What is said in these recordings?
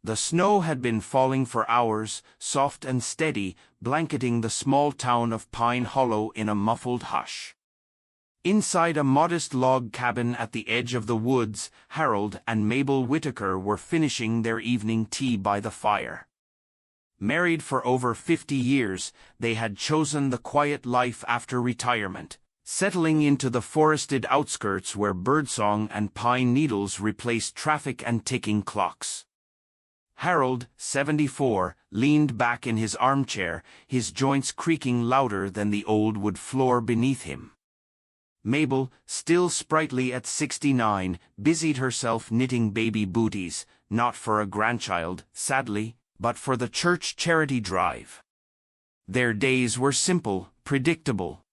The snow had been falling for hours, soft and steady, blanketing the small town of Pine Hollow in a muffled hush. Inside a modest log cabin at the edge of the woods, Harold and Mabel Whitaker were finishing their evening tea by the fire. Married for over 50 years, they had chosen the quiet life after retirement, settling into the forested outskirts where birdsong and pine needles replaced traffic and ticking clocks. Harold, 74, leaned back in his armchair, his joints creaking louder than the old wood floor beneath him. Mabel, still sprightly at 69, busied herself knitting baby booties, not for a grandchild, sadly, but for the church charity drive. Their days were simple, predictable,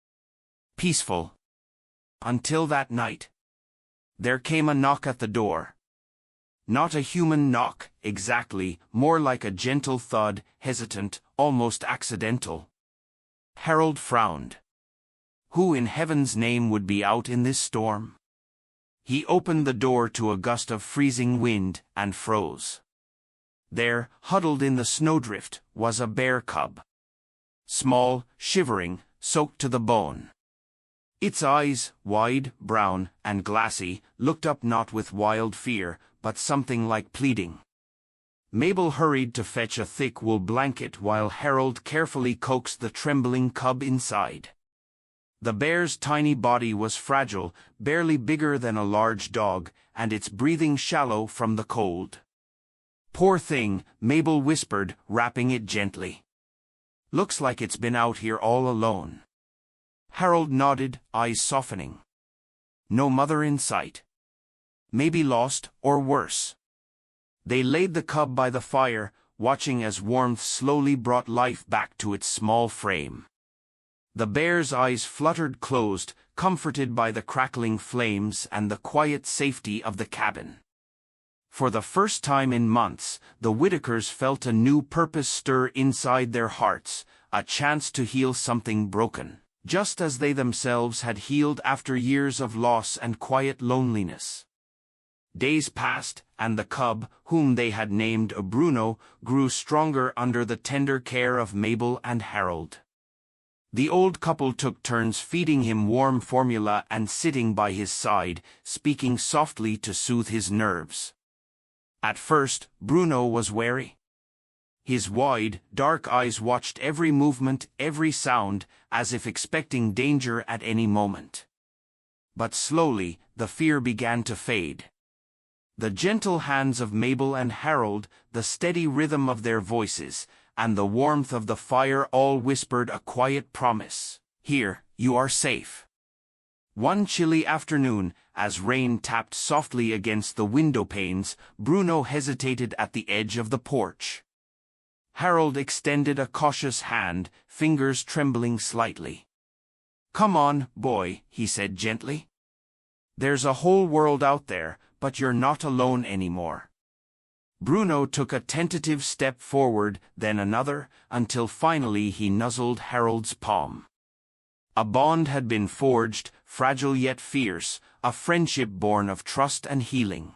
peaceful. Until that night. There came a knock at the door. Not a human knock, exactly, more like a gentle thud, hesitant, almost accidental. Harold frowned. Who in heaven's name would be out in this storm? He opened the door to a gust of freezing wind, and froze. There, huddled in the snowdrift, was a bear cub. Small, shivering, soaked to the bone. Its eyes, wide, brown, and glassy, looked up not with wild fear, but something like pleading. Mabel hurried to fetch a thick wool blanket while Harold carefully coaxed the trembling cub inside. The bear's tiny body was fragile, barely bigger than a large dog, and its breathing shallow from the cold. "Poor thing," Mabel whispered, wrapping it gently. "Looks like it's been out here all alone." Harold nodded, eyes softening. No mother in sight. Maybe lost, or worse. They laid the cub by the fire, watching as warmth slowly brought life back to its small frame. The bear's eyes fluttered closed, comforted by the crackling flames and the quiet safety of the cabin. For the first time in months, the Whitakers felt a new purpose stir inside their hearts, a chance to heal something broken, just as they themselves had healed after years of loss and quiet loneliness. Days passed, and the cub, whom they had named Bruno, grew stronger under the tender care of Mabel and Harold. The old couple took turns feeding him warm formula and sitting by his side, speaking softly to soothe his nerves. At first, Bruno was wary. His wide, dark eyes watched every movement, every sound, as if expecting danger at any moment. But slowly, the fear began to fade. The gentle hands of Mabel and Harold, the steady rhythm of their voices, and the warmth of the fire all whispered a quiet promise. "Here, you are safe." One chilly afternoon, as rain tapped softly against the window panes, Bruno hesitated at the edge of the porch. Harold extended a cautious hand, fingers trembling slightly. "Come on, boy," he said gently. "There's a whole world out there, but you're not alone anymore." Bruno took a tentative step forward, then another, until finally he nuzzled Harold's palm. A bond had been forged, fragile yet fierce, a friendship born of trust and healing.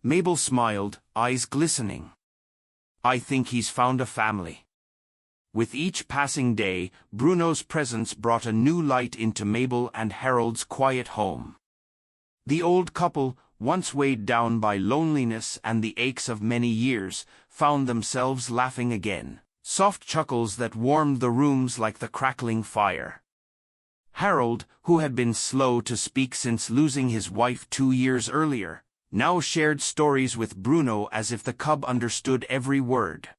Mabel smiled, eyes glistening. "I think he's found a family." With each passing day, Bruno's presence brought a new light into Mabel and Harold's quiet home. The old couple, once weighed down by loneliness and the aches of many years, found themselves laughing again, soft chuckles that warmed the rooms like the crackling fire. Harold, who had been slow to speak since losing his wife 2 years earlier, now shared stories with Bruno as if the cub understood every word.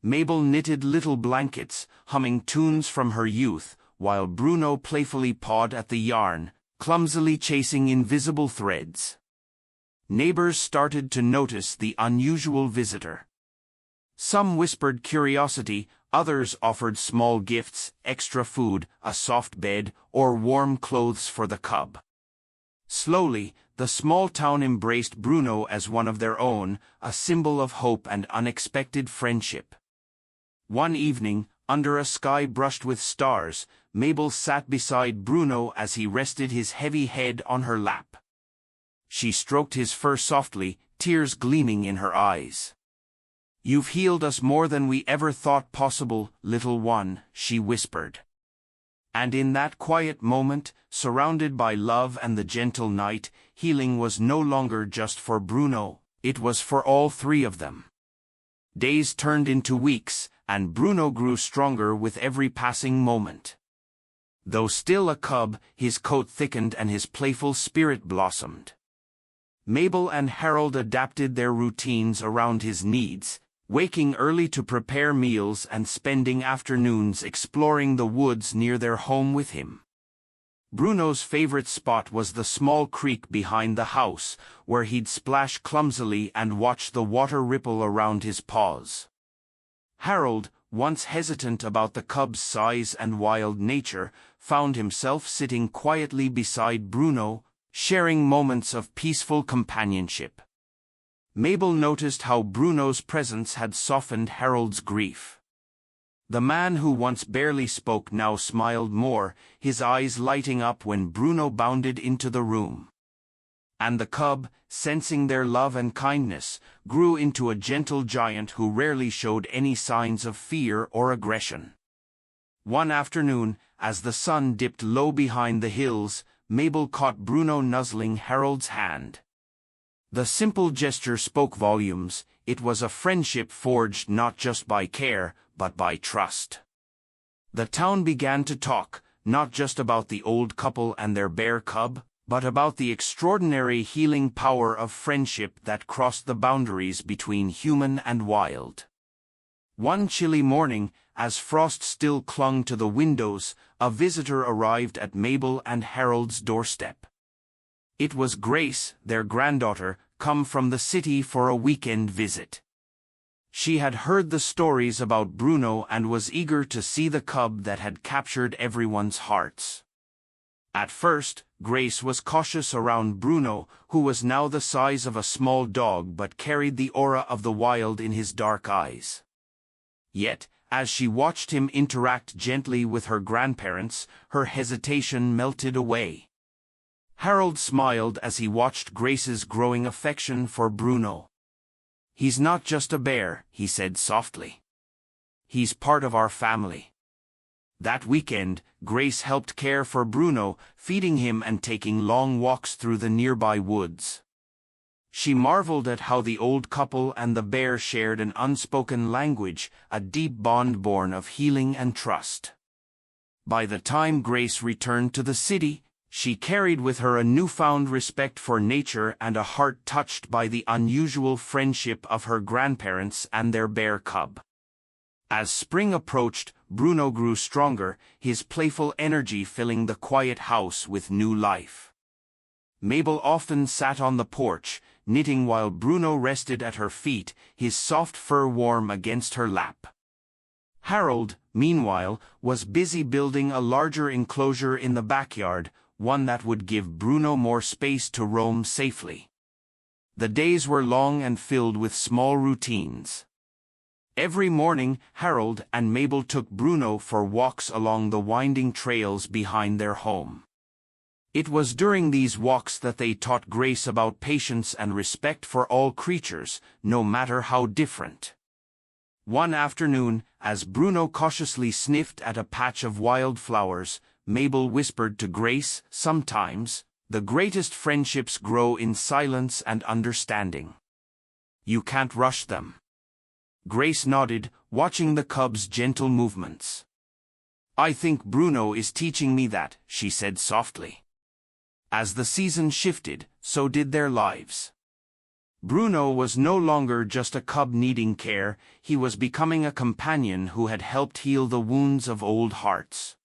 Mabel knitted little blankets, humming tunes from her youth, while Bruno playfully pawed at the yarn, clumsily chasing invisible threads. Neighbors started to notice the unusual visitor. Some whispered curiosity, others offered small gifts, extra food, a soft bed, or warm clothes for the cub. Slowly, the small town embraced Bruno as one of their own, a symbol of hope and unexpected friendship. One evening, under a sky brushed with stars, Mabel sat beside Bruno as he rested his heavy head on her lap. She stroked his fur softly, tears gleaming in her eyes. "You've healed us more than we ever thought possible, little one," she whispered. And in that quiet moment, surrounded by love and the gentle night, healing was no longer just for Bruno, it was for all three of them. Days turned into weeks, and Bruno grew stronger with every passing moment. Though still a cub, his coat thickened and his playful spirit blossomed. Mabel and Harold adapted their routines around his needs, waking early to prepare meals and spending afternoons exploring the woods near their home with him. Bruno's favorite spot was the small creek behind the house, where he'd splash clumsily and watch the water ripple around his paws. Harold, once hesitant about the cub's size and wild nature, found himself sitting quietly beside Bruno, sharing moments of peaceful companionship. Mabel noticed how Bruno's presence had softened Harold's grief. The man who once barely spoke now smiled more, his eyes lighting up when Bruno bounded into the room. And the cub, sensing their love and kindness, grew into a gentle giant who rarely showed any signs of fear or aggression. One afternoon, as the sun dipped low behind the hills, Mabel caught Bruno nuzzling Harold's hand. The simple gesture spoke volumes. It was a friendship forged not just by care, but by trust. The town began to talk, not just about the old couple and their bear cub, but about the extraordinary healing power of friendship that crossed the boundaries between human and wild. One chilly morning, as frost still clung to the windows, a visitor arrived at Mabel and Harold's doorstep. It was Grace, their granddaughter, come from the city for a weekend visit. She had heard the stories about Bruno and was eager to see the cub that had captured everyone's hearts. At first, Grace was cautious around Bruno, who was now the size of a small dog but carried the aura of the wild in his dark eyes. Yet, as she watched him interact gently with her grandparents, her hesitation melted away. Harold smiled as he watched Grace's growing affection for Bruno. "He's not just a bear," he said softly. "He's part of our family." That weekend, Grace helped care for Bruno, feeding him and taking long walks through the nearby woods. She marveled at how the old couple and the bear shared an unspoken language, a deep bond born of healing and trust. By the time Grace returned to the city, she carried with her a newfound respect for nature and a heart touched by the unusual friendship of her grandparents and their bear cub. As spring approached, Bruno grew stronger, his playful energy filling the quiet house with new life. Mabel often sat on the porch, knitting while Bruno rested at her feet, his soft fur warm against her lap. Harold, meanwhile, was busy building a larger enclosure in the backyard, one that would give Bruno more space to roam safely. The days were long and filled with small routines. Every morning, Harold and Mabel took Bruno for walks along the winding trails behind their home. It was during these walks that they taught Grace about patience and respect for all creatures, no matter how different. One afternoon, as Bruno cautiously sniffed at a patch of wildflowers, Mabel whispered to Grace, "Sometimes, the greatest friendships grow in silence and understanding. You can't rush them." Grace nodded, watching the cub's gentle movements. "I think Bruno is teaching me that," she said softly. As the season shifted, so did their lives. Bruno was no longer just a cub needing care, he was becoming a companion who had helped heal the wounds of old hearts.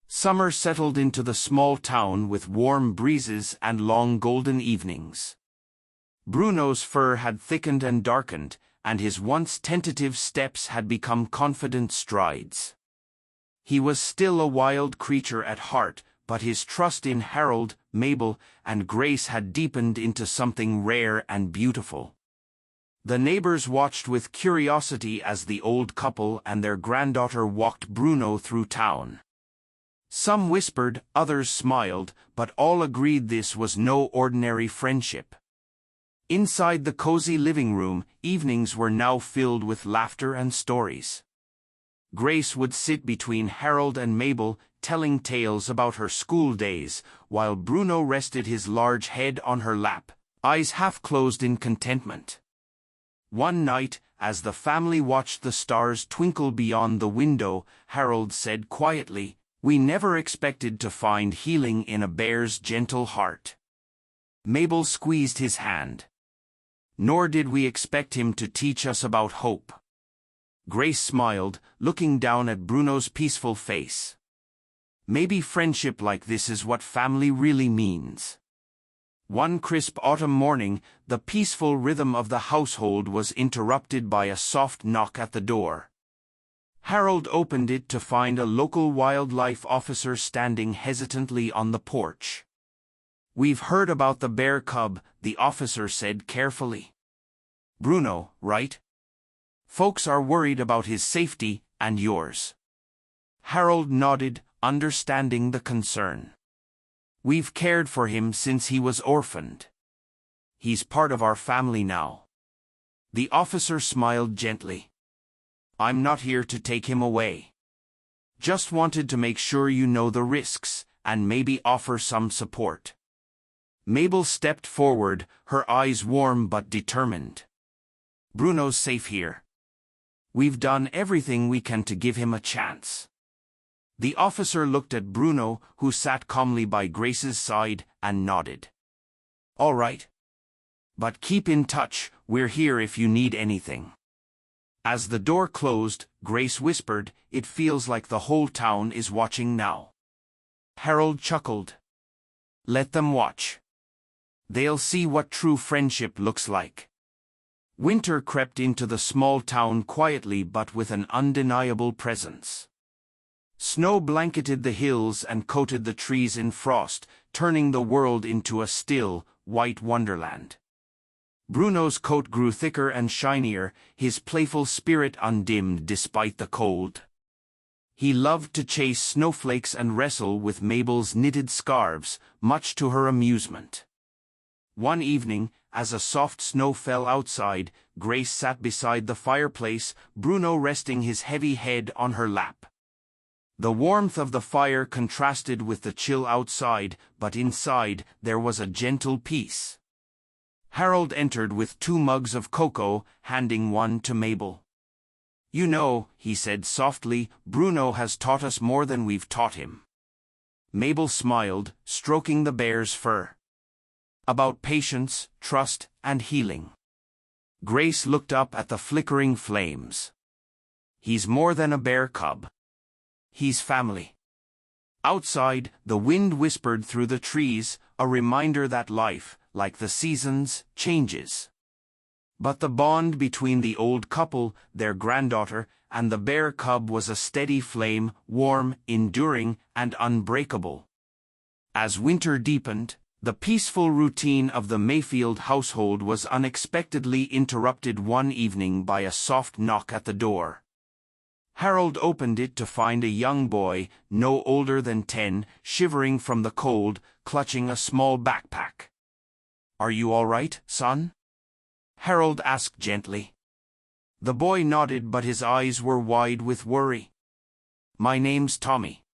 Summer settled into the small town with warm breezes and long golden evenings. Bruno's fur had thickened and darkened, and his once tentative steps had become confident strides. He was still a wild creature at heart, but his trust in Harold, Mabel, and Grace had deepened into something rare and beautiful. The neighbors watched with curiosity as the old couple and their granddaughter walked Bruno through town. Some whispered, others smiled, but all agreed this was no ordinary friendship. Inside the cozy living room, evenings were now filled with laughter and stories. Grace would sit between Harold and Mabel, telling tales about her school days, while Bruno rested his large head on her lap, eyes half closed in contentment. One night, as the family watched the stars twinkle beyond the window, Harold said quietly, "We never expected to find healing in a bear's gentle heart." Mabel squeezed his hand. "Nor did we expect him to teach us about hope." Grace smiled, looking down at Bruno's peaceful face. "Maybe friendship like this is what family really means." One crisp autumn morning, the peaceful rhythm of the household was interrupted by a soft knock at the door. Harold opened it to find a local wildlife officer standing hesitantly on the porch. "We've heard about the bear cub," the officer said carefully. "Bruno, right? Folks are worried about his safety and yours." Harold nodded, understanding the concern. "We've cared for him since he was orphaned. He's part of our family now." The officer smiled gently. "I'm not here to take him away. Just wanted to make sure you know the risks, and maybe offer some support." Mabel stepped forward, her eyes warm but determined. "Bruno's safe here. We've done everything we can to give him a chance." The officer looked at Bruno, who sat calmly by Grace's side, and nodded. "All right. But keep in touch, we're here if you need anything." As the door closed, Grace whispered, "It feels like the whole town is watching now." Harold chuckled. "Let them watch. They'll see what true friendship looks like." Winter crept into the small town quietly but with an undeniable presence. Snow blanketed the hills and coated the trees in frost, turning the world into a still, white wonderland. Bruno's coat grew thicker and shinier, his playful spirit undimmed despite the cold. He loved to chase snowflakes and wrestle with Mabel's knitted scarves, much to her amusement. One evening, as a soft snow fell outside, Grace sat beside the fireplace, Bruno resting his heavy head on her lap. The warmth of the fire contrasted with the chill outside, but inside there was a gentle peace. Harold entered with 2 mugs of cocoa, handing one to Mabel. "You know," he said softly, "Bruno has taught us more than we've taught him." Mabel smiled, stroking the bear's fur. "About patience, trust, and healing." Grace looked up at the flickering flames. "He's more than a bear cub. He's family." Outside, the wind whispered through the trees, a reminder that life, like the seasons, changes. But the bond between the old couple, their granddaughter, and the bear cub was a steady flame, warm, enduring, and unbreakable. As winter deepened, the peaceful routine of the Mayfield household was unexpectedly interrupted one evening by a soft knock at the door. Harold opened it to find a young boy, no older than 10, shivering from the cold, clutching a small backpack. "Are you all right, son?" Harold asked gently. The boy nodded, but his eyes were wide with worry. "My name's Tommy.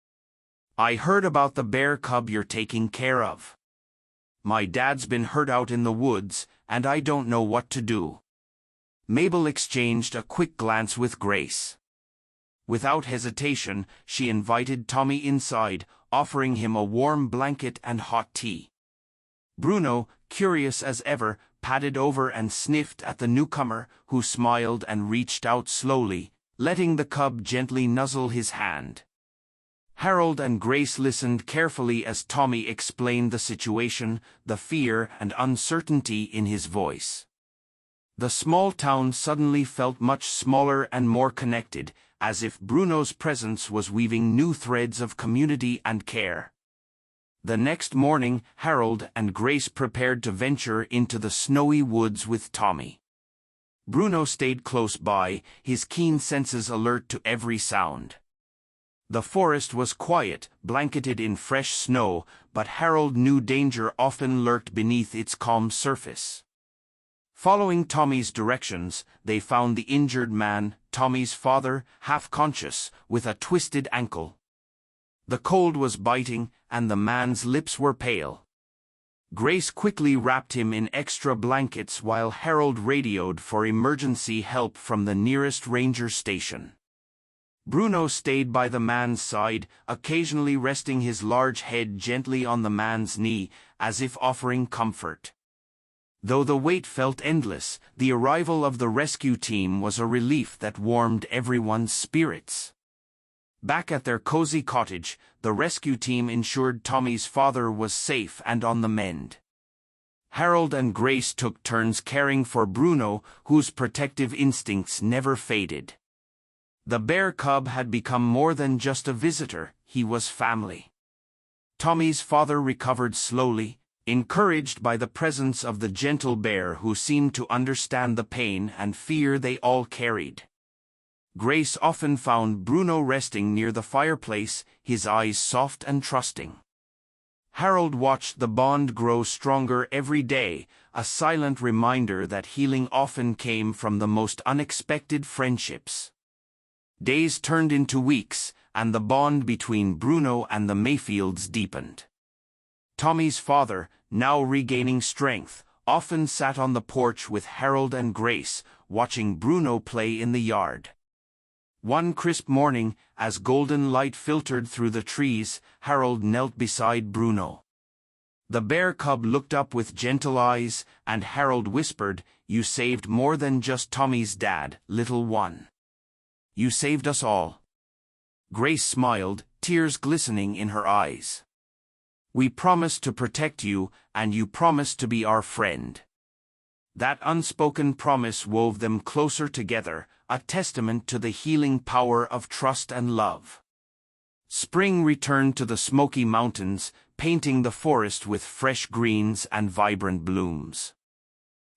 I heard about the bear cub you're taking care of. My dad's been hurt out in the woods, and I don't know what to do." Mabel exchanged a quick glance with Grace. Without hesitation, she invited Tommy inside, offering him a warm blanket and hot tea. Bruno, curious as ever, padded over and sniffed at the newcomer, who smiled and reached out slowly, letting the cub gently nuzzle his hand. Harold and Grace listened carefully as Tommy explained the situation, the fear and uncertainty in his voice. The small town suddenly felt much smaller and more connected, as if Bruno's presence was weaving new threads of community and care. The next morning, Harold and Grace prepared to venture into the snowy woods with Tommy. Bruno stayed close by, his keen senses alert to every sound. The forest was quiet, blanketed in fresh snow, but Harold knew danger often lurked beneath its calm surface. Following Tommy's directions, they found the injured man, Tommy's father, half-conscious, with a twisted ankle. The cold was biting, and the man's lips were pale. Grace quickly wrapped him in extra blankets while Harold radioed for emergency help from the nearest ranger station. Bruno stayed by the man's side, occasionally resting his large head gently on the man's knee, as if offering comfort. Though the wait felt endless, the arrival of the rescue team was a relief that warmed everyone's spirits. Back at their cozy cottage, the rescue team ensured Tommy's father was safe and on the mend. Harold and Grace took turns caring for Bruno, whose protective instincts never faded. The bear cub had become more than just a visitor, he was family. Tommy's father recovered slowly, encouraged by the presence of the gentle bear who seemed to understand the pain and fear they all carried. Grace often found Bruno resting near the fireplace, his eyes soft and trusting. Harold watched the bond grow stronger every day, a silent reminder that healing often came from the most unexpected friendships. Days turned into weeks, and the bond between Bruno and the Mayfields deepened. Tommy's father, now regaining strength, often sat on the porch with Harold and Grace, watching Bruno play in the yard. One crisp morning, as golden light filtered through the trees, Harold knelt beside Bruno. The bear cub looked up with gentle eyes, and Harold whispered, "You saved more than just Tommy's dad, little one. You saved us all." Grace smiled, tears glistening in her eyes. "We promised to protect you, and you promised to be our friend." That unspoken promise wove them closer together, a testament to the healing power of trust and love. Spring returned to the Smoky Mountains, painting the forest with fresh greens and vibrant blooms.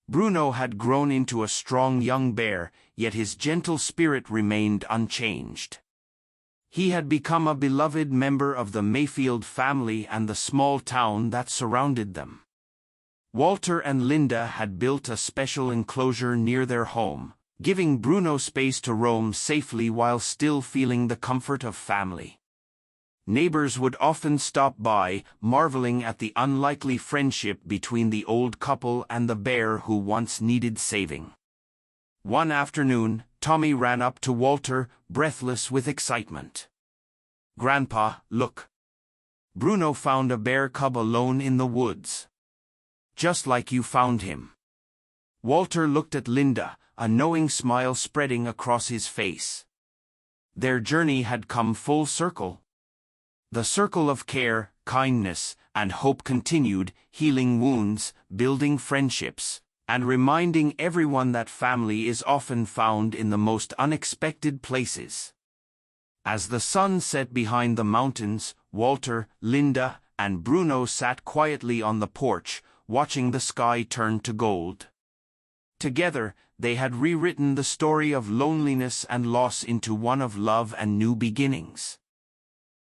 Bruno had grown into a strong young bear, yet his gentle spirit remained unchanged. He had become a beloved member of the Mayfield family and the small town that surrounded them. Walter and Linda had built a special enclosure near their home, giving Bruno space to roam safely while still feeling the comfort of family. Neighbors would often stop by, marveling at the unlikely friendship between the old couple and the bear who once needed saving. One afternoon, Tommy ran up to Walter, breathless with excitement. "Grandpa, look. Bruno found a bear cub alone in the woods. Just like you found him." Walter looked at Linda, a knowing smile spreading across his face. Their journey had come full circle. The circle of care, kindness, and hope continued, healing wounds, building friendships, and reminding everyone that family is often found in the most unexpected places. As the sun set behind the mountains, Walter, Linda, and Bruno sat quietly on the porch, watching the sky turn to gold. Together, they had rewritten the story of loneliness and loss into one of love and new beginnings.